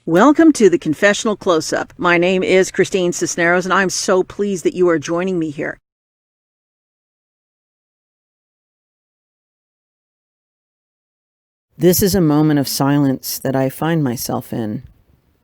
Welcome to the Confessional Close-Up. My name is Christine Cisneros, and I'm so pleased that you are joining me here. This is a moment of silence that I find myself in,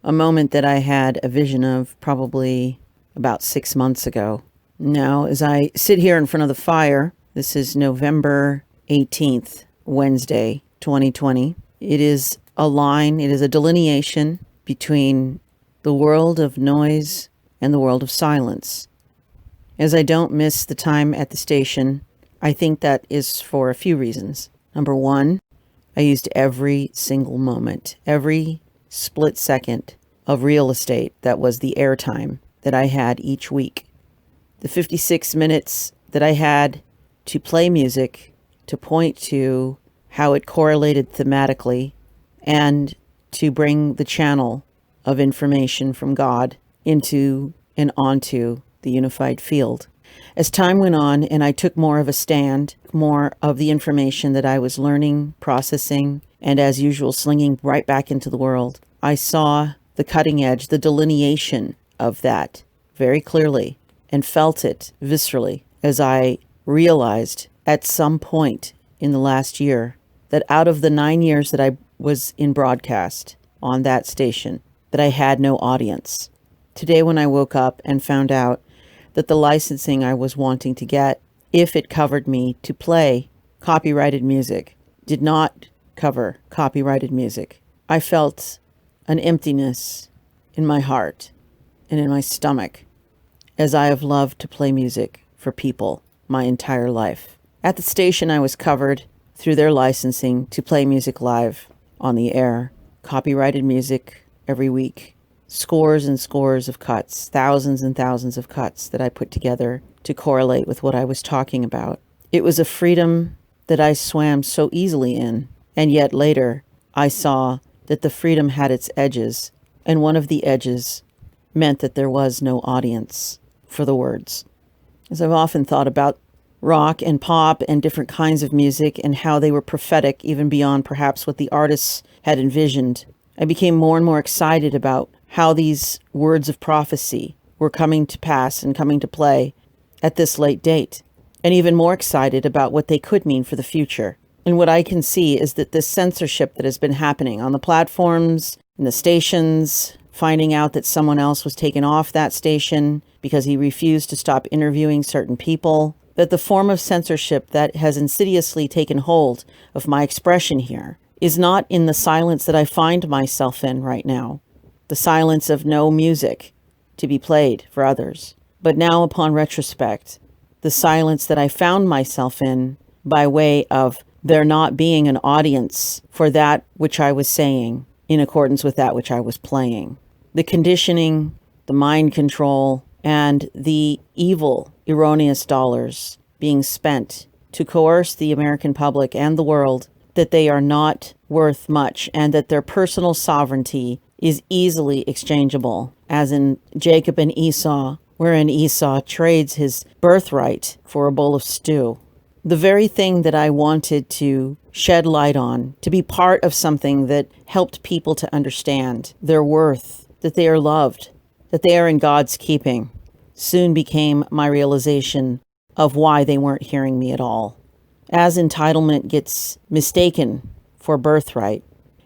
a moment that I had a vision of probably about 6 months ago. Now, as I sit here in front of the fire, this is November 18th, Wednesday, 2020. It is a line, it is a delineation between the world of noise and the world of silence. As I don't miss the time at the station, I think that is for a few reasons. Number one, I used every single moment, every split second of real estate that was the airtime that I had each week. The 56 minutes that I had to play music, to point to how it correlated thematically, and to bring the channel of information from God into and onto the unified field. As time went on and I took more of a stand, more of the information that I was learning, processing, and as usual, slinging right back into the world, I saw the cutting edge, the delineation of that very clearly and felt it viscerally as I realized at some point in the last year that out of the 9 years that I was in broadcast on that station, that I had no audience. Today when I woke up and found out that the licensing I was wanting to get, if it covered me to play copyrighted music, did not cover copyrighted music, I felt an emptiness in my heart and in my stomach, as I have loved to play music for people my entire life. At the station, I was covered through their licensing to play music live on the air, copyrighted music every week. Scores and scores of cuts, thousands and thousands of cuts that I put together to correlate with what I was talking about. It was a freedom that I swam so easily in, and yet later I saw that the freedom had its edges, and one of the edges meant that there was no audience for the words. As I've often thought about rock and pop and different kinds of music and how they were prophetic even beyond perhaps what the artists had envisioned, I became more and more excited about how these words of prophecy were coming to pass and coming to play at this late date, and even more excited about what they could mean for the future. And what I can see is that this censorship that has been happening on the platforms, in the stations, finding out that someone else was taken off that station because he refused to stop interviewing certain people, that the form of censorship that has insidiously taken hold of my expression here is not in the silence that I find myself in right now, the silence of no music to be played for others, but now upon retrospect, the silence that I found myself in by way of there not being an audience for that which I was saying in accordance with that which I was playing. The conditioning, the mind control, and the evil, erroneous dollars being spent to coerce the American public and the world that they are not worth much and that their personal sovereignty is easily exchangeable, as in Jacob and Esau, wherein Esau trades his birthright for a bowl of stew. The very thing that I wanted to shed light on, to be part of something that helped people to understand their worth, that they are loved, that they are in God's keeping, soon became my realization of why they weren't hearing me at all. As entitlement gets mistaken for birthright,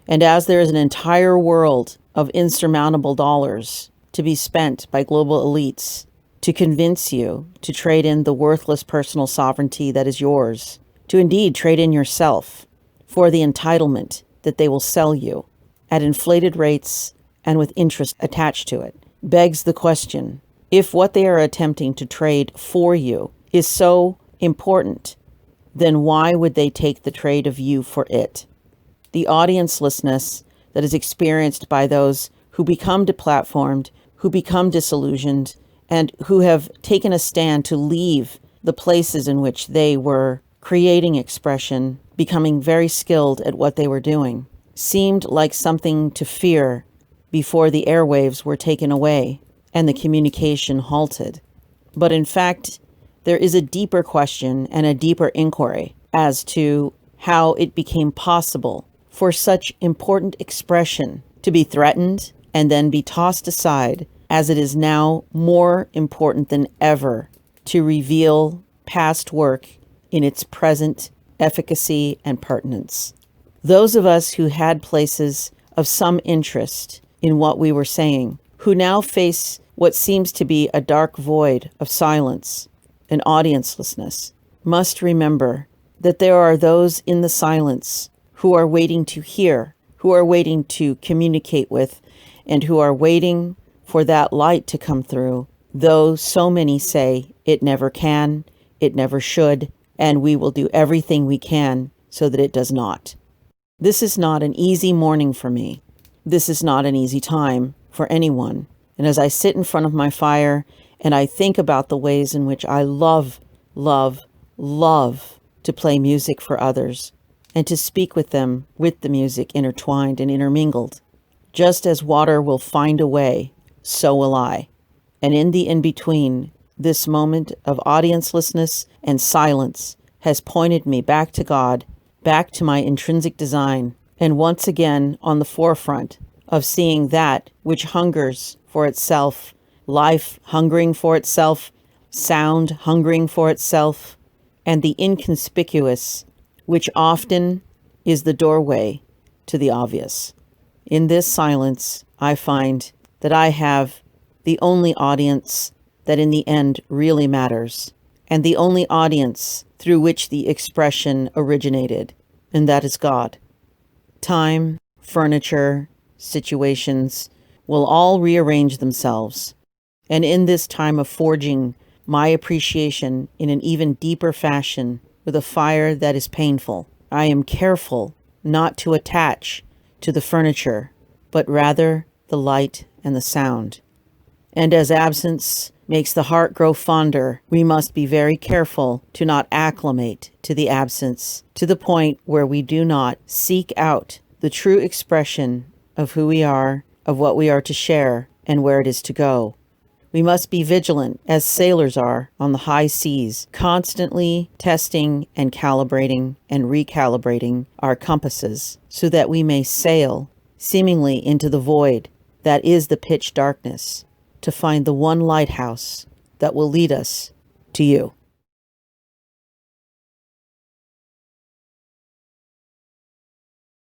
and as there is an entire world of insurmountable dollars to be spent by global elites to convince you to trade in the worthless personal sovereignty that is yours, to indeed trade in yourself for the entitlement that they will sell you at inflated rates and with interest attached to it, begs the question, if what they are attempting to trade for you is so important, then why would they take the trade of you for it? The audiencelessness that is experienced by those who become deplatformed, who become disillusioned, and who have taken a stand to leave the places in which they were creating expression, becoming very skilled at what they were doing, seemed like something to fear before the airwaves were taken away and the communication halted. But in fact, there is a deeper question and a deeper inquiry as to how it became possible for such important expression to be threatened and then be tossed aside, as it is now more important than ever to reveal past work in its present efficacy and pertinence. Those of us who had places of some interest in what we were saying, who now face what seems to be a dark void of silence and audiencelessness, must remember that there are those in the silence who are waiting to hear, who are waiting to communicate with, and who are waiting for that light to come through, though so many say it never can, it never should, and we will do everything we can so that it does not. This is not an easy morning for me. This is not an easy time for anyone. And as I sit in front of my fire and I think about the ways in which I love to play music for others and to speak with them with the music intertwined and intermingled, just as water will find a way, so will I. And in the in-between, this moment of audiencelessness and silence has pointed me back to God, back to my intrinsic design, and once again on the forefront of seeing that which hungers for itself, life hungering for itself, sound hungering for itself, and the inconspicuous, which often is the doorway to the obvious. In this silence, I find that I have the only audience that in the end really matters, and the only audience through which the expression originated, and that is God. Time, furniture, situations will all rearrange themselves, and in this time of forging my appreciation in an even deeper fashion with a fire that is painful, I am careful not to attach to the furniture, but rather the light and the sound. And as absence makes the heart grow fonder, we must be very careful to not acclimate to the absence to the point where we do not seek out the true expression of who we are, of what we are to share, and where it is to go. We must be vigilant, as sailors are on the high seas, constantly testing and calibrating and recalibrating our compasses so that we may sail seemingly into the void that is the pitch darkness, to find the one lighthouse that will lead us to you.